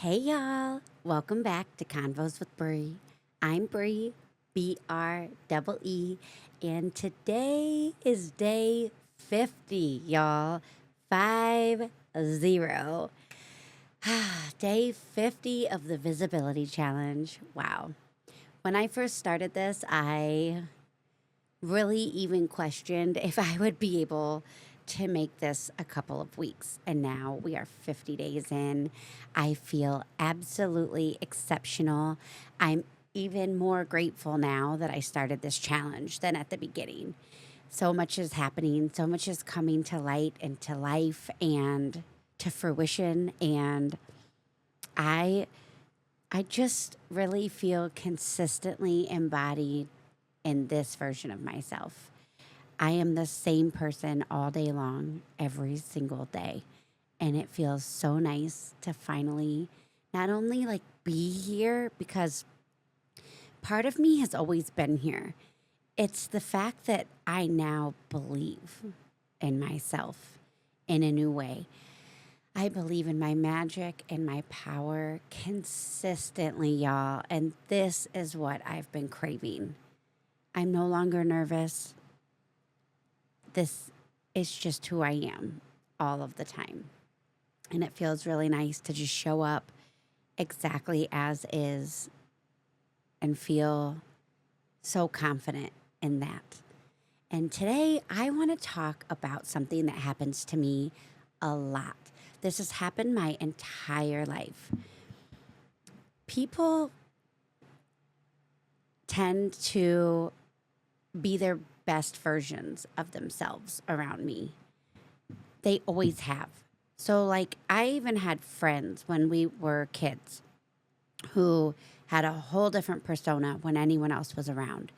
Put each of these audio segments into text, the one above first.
Hey y'all, welcome back to Convos with Bree. I'm Bree, Bree, and today is day 50, y'all. 50. Day 50 of the Visibility Challenge. Wow. When I first started this, I really even questioned if I would be able to make this a couple of weeks. And now we are 50 days in. I feel absolutely exceptional. I'm even more grateful now that I started this challenge than at the beginning. So much is happening, so much is coming to light and to life and to fruition. And I I just really feel consistently embodied in this version of myself. I am the same person all day long, every single day. And it feels so nice to finally not only be here because part of me has always been here. It's the fact that I now believe in myself in a new way. I believe in my magic and my power consistently, y'all. And this is what I've been craving. I'm no longer nervous. This is just who I am all of the time. And it feels really nice to just show up exactly as is and feel so confident in that. And today I want to talk about something that happens to me a lot. This has happened my entire life. People tend to be their best versions of themselves around me. They always have. So, I even had friends when we were kids who had a whole different persona when anyone else was around.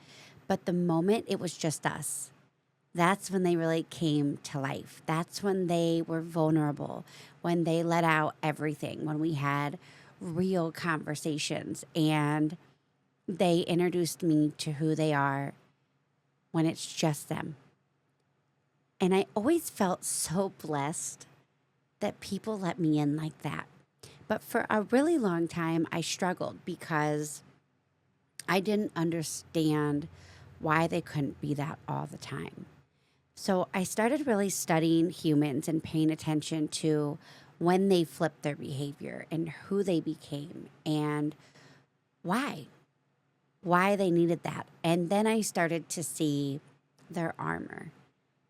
But the moment it was just us, that's when they really came to life. That's when they were vulnerable, when they let out everything, when we had real conversations and they introduced me to who they are when it's just them. And I always felt so blessed that people let me in like that. But for a really long time, I struggled because I didn't understand why they couldn't be that all the time. So I started really studying humans and paying attention to when they flipped their behavior and who they became and why they needed that. And then I started to see their armor,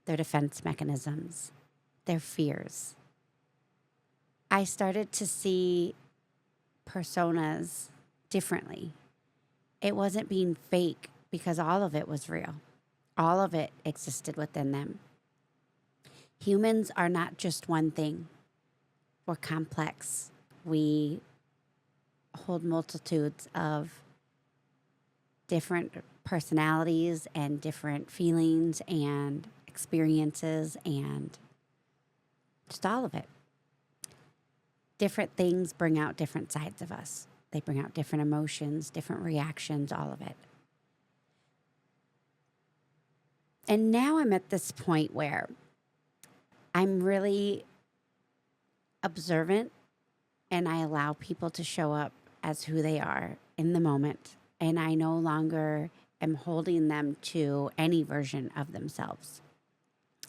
their defense mechanisms, their fears. I started to see personas differently. It wasn't being fake because all of it was real. All of it existed within them. Humans are not just one thing. We're complex. We hold multitudes of different personalities and different feelings and experiences and just all of it. Different things bring out different sides of us. They bring out different emotions, different reactions, all of it. And now I'm at this point where I'm really observant and I allow people to show up as who they are in the moment. And I no longer am holding them to any version of themselves.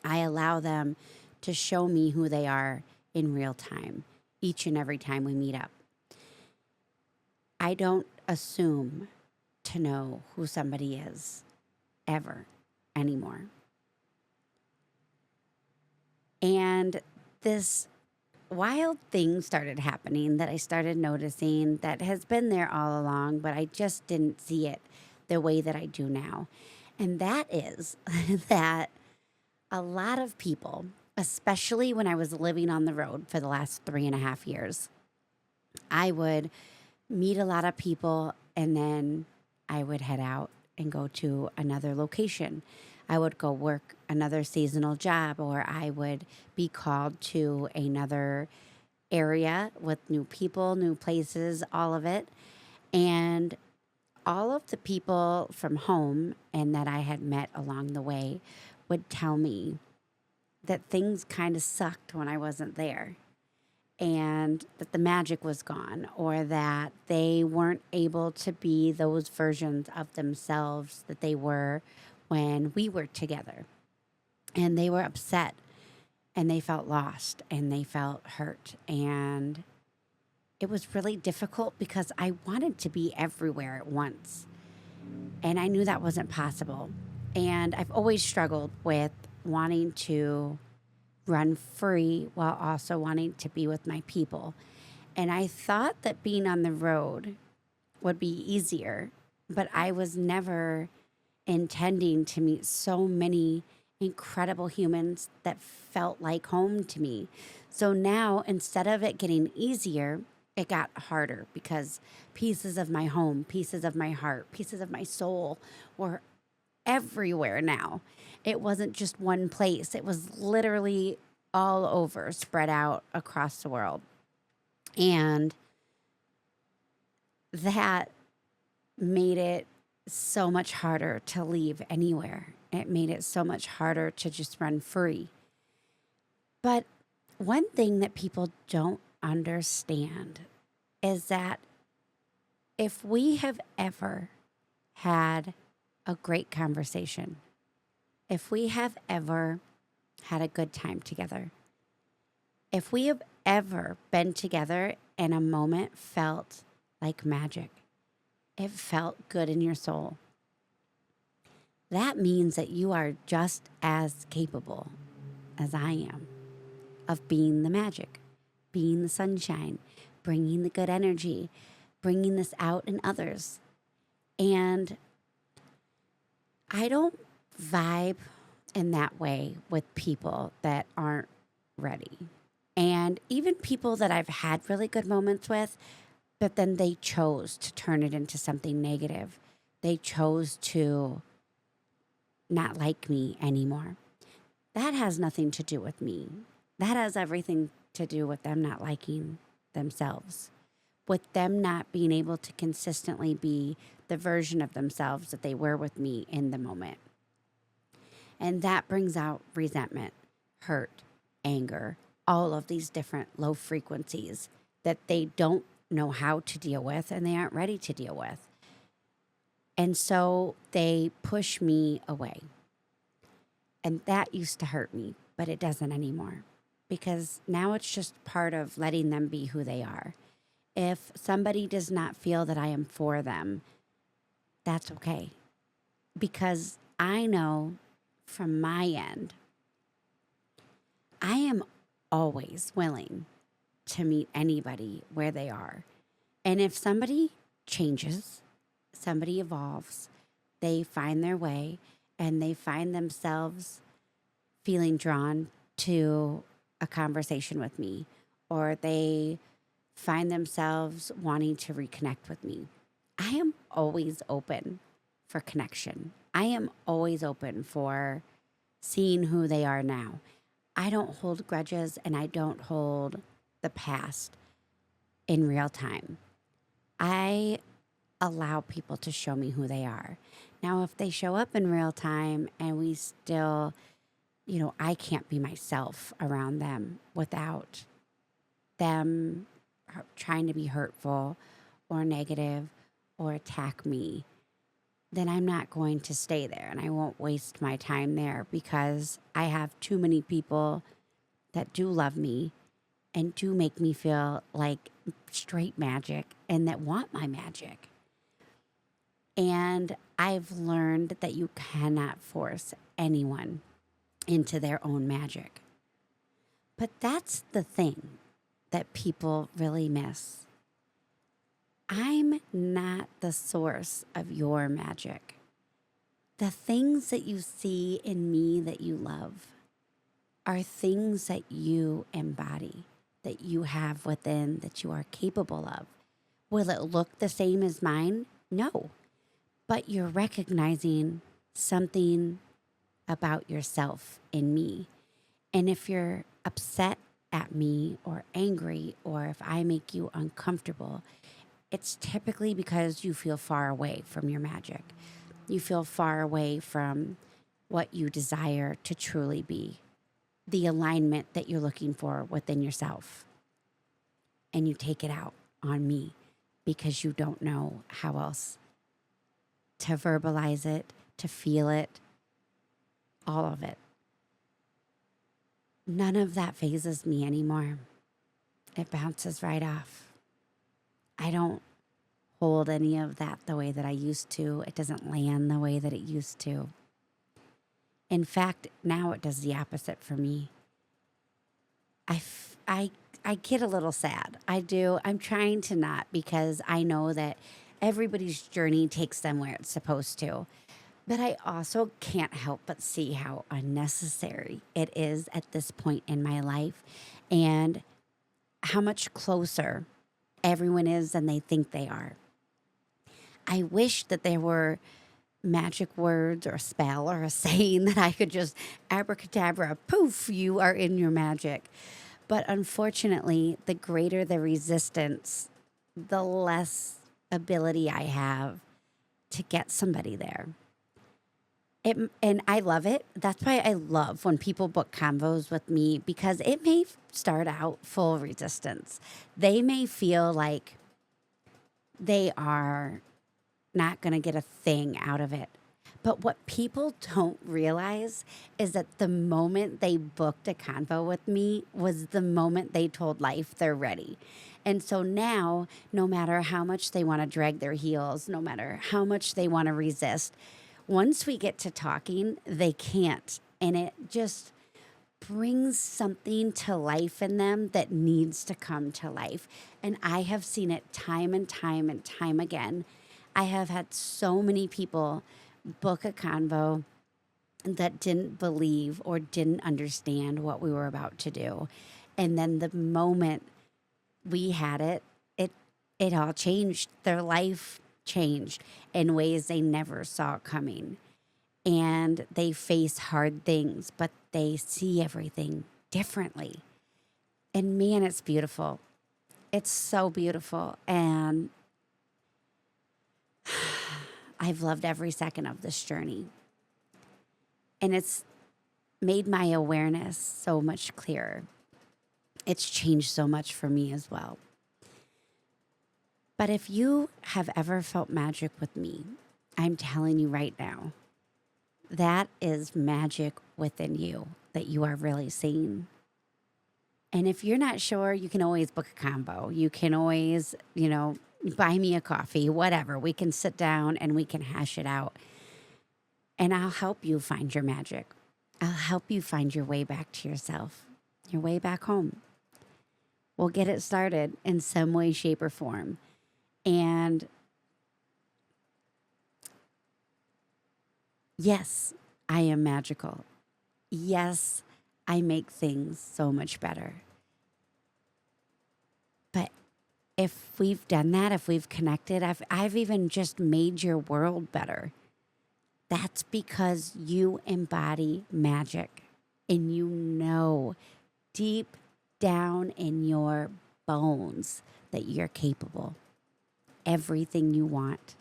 I allow them to show me who they are in real time, each and every time we meet up. I don't assume to know who somebody is ever anymore. And this wild thing started happening that I started noticing that has been there all along, but I just didn't see it the way that I do now. And that is that a lot of people, especially when I was living on the road for the last 3.5 years, I would meet a lot of people and then I would head out and go to another location. I would go work another seasonal job, or I would be called to another area with new people, new places, all of it. And all of the people from home and that I had met along the way would tell me that things kind of sucked when I wasn't there. and that the magic was gone, or that they weren't able to be those versions of themselves that they were when we were together. And they were upset and they felt lost and they felt hurt. And it was really difficult because I wanted to be everywhere at once. And I knew that wasn't possible. And I've always struggled with wanting to run free while also wanting to be with my people. And I thought that being on the road would be easier, but I was never intending to meet so many incredible humans that felt like home to me. So now, instead of it getting easier, it got harder because pieces of my home, pieces of my heart, pieces of my soul were everywhere now. It wasn't just one place, it was literally all over, spread out across the world. And that made it so much harder to leave anywhere. It made it so much harder to just run free. But one thing that people don't understand is that if we have ever had a great conversation, if we have ever had a good time together, if we have ever been together and a moment felt like magic, it felt good in your soul, that means that you are just as capable as I am of being the magic, being the sunshine, bringing the good energy, bringing this out in others. And I don't vibe in that way with people that aren't ready. And even people that I've had really good moments with, but then they chose to turn it into something negative. They chose to not like me anymore. That has nothing to do with me. That has everything to do with them not liking themselves, with them not being able to consistently be the version of themselves that they were with me in the moment. And that brings out resentment, hurt, anger, all of these different low frequencies that they don't know how to deal with and they aren't ready to deal with. And so they push me away. And that used to hurt me, but it doesn't anymore because now it's just part of letting them be who they are. If somebody does not feel that I am for them, that's okay. Because I know from my end, I am always willing to meet anybody where they are. And if somebody changes, somebody evolves, they find their way and they find themselves feeling drawn to a conversation with me, or they find themselves wanting to reconnect with me, I am always open for connection. I am always open for seeing who they are now. I don't hold grudges and I don't hold the past in real time. I allow people to show me who they are. Now, if they show up in real time and we still, I can't be myself around them without them trying to be hurtful or negative or attack me, then I'm not going to stay there and I won't waste my time there because I have too many people that do love me and do make me feel like straight magic and that want my magic. And I've learned that you cannot force anyone into their own magic. But that's the thing that people really miss. I'm not the source of your magic. The things that you see in me that you love are things that you embody, that you have within, that you are capable of. Will it look the same as mine? No. But you're recognizing something about yourself in me. And if you're upset at me or angry, or if I make you uncomfortable, it's typically because you feel far away from your magic. You feel far away from what you desire to truly be, the alignment that you're looking for within yourself. and you take it out on me because you don't know how else to verbalize it, to feel it, all of it. None of that phases me anymore. It bounces right off. I don't hold any of that the way that I used to. It doesn't land the way that it used to. In fact, now it does the opposite for me. I get a little sad. I do. I'm trying to not, because I know that everybody's journey takes them where it's supposed to. But I also can't help but see how unnecessary it is at this point in my life, and how much closer everyone is than they think they are. I wish that there were magic words or a spell or a saying that I could just abracadabra, poof, you are in your magic. But unfortunately, the greater the resistance, the less ability I have to get somebody there. And I love it. That's why I love when people book convos with me, because it may start out full resistance. They may feel like they are not going to get a thing out of it. But what people don't realize is that the moment they booked a convo with me was the moment they told life they're ready. And so now, no matter how much they want to drag their heels, no matter how much they want to resist, once we get to talking, they can't. And it just brings something to life in them that needs to come to life. And I have seen it time and time and time again. I have had so many people book a convo that didn't believe or didn't understand what we were about to do. And then the moment we had it, it all changed. Their life changed in ways they never saw coming. And they face hard things, but they see everything differently. And man, it's beautiful. It's so beautiful. And I've loved every second of this journey. And it's made my awareness so much clearer. It's changed so much for me as well. But if you have ever felt magic with me, I'm telling you right now, that is magic within you that you are really seeing. And if you're not sure, you can always book a combo. You can always, buy me a coffee, whatever. We can sit down and we can hash it out. And I'll help you find your magic. I'll help you find your way back to yourself, your way back home. We'll get it started in some way, shape, or form. And yes, I am magical. Yes, I make things so much better. But if we've done that, if we've connected, I've even just made your world better. That's because you embody magic, and you know deep down in your bones that you're capable. Everything you want,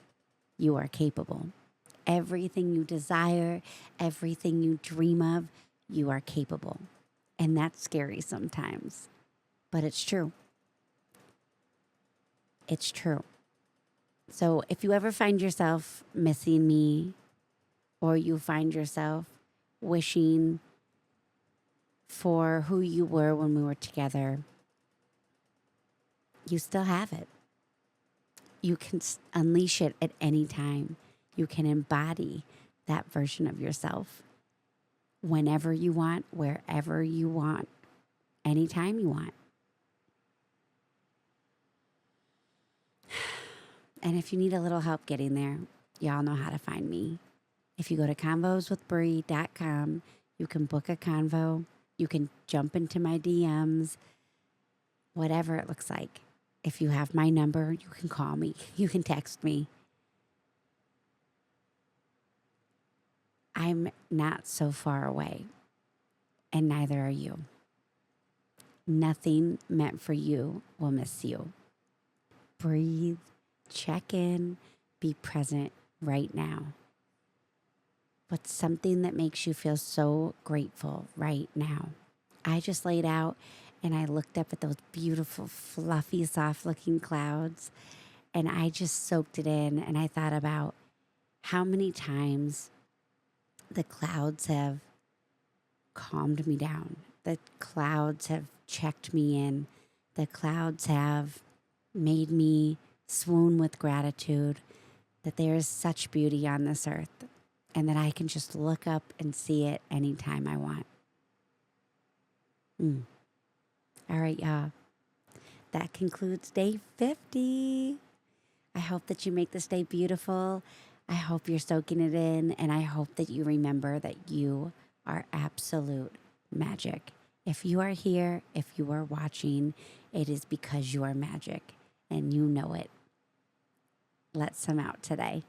you are capable. Everything you desire, everything you dream of, you are capable. And that's scary sometimes, but it's true. It's true. So if you ever find yourself missing me, or you find yourself wishing for who you were when we were together, you still have it. You can unleash it at any time. You can embody that version of yourself whenever you want, wherever you want, anytime you want. And if you need a little help getting there, y'all know how to find me. If you go to convoswithbree.com, you can book a convo. You can jump into my DMs, whatever it looks like. If you have my number, you can call me. You can text me. I'm not so far away, and neither are you. Nothing meant for you will miss you. Breathe, check in, be present right now. What's something that makes you feel so grateful right now? I just laid out and I looked up at those beautiful, fluffy, soft looking clouds, and I just soaked it in. And I thought about how many times the clouds have calmed me down. The clouds have checked me in. The clouds have made me swoon with gratitude that there is such beauty on this earth and that I can just look up and see it anytime I want. All right, y'all. That concludes day 50. I hope that you make this day beautiful. I hope you're soaking it in, and I hope that you remember that you are absolute magic. If you are here, if you are watching, it is because you are magic, and you know it. Let some out today.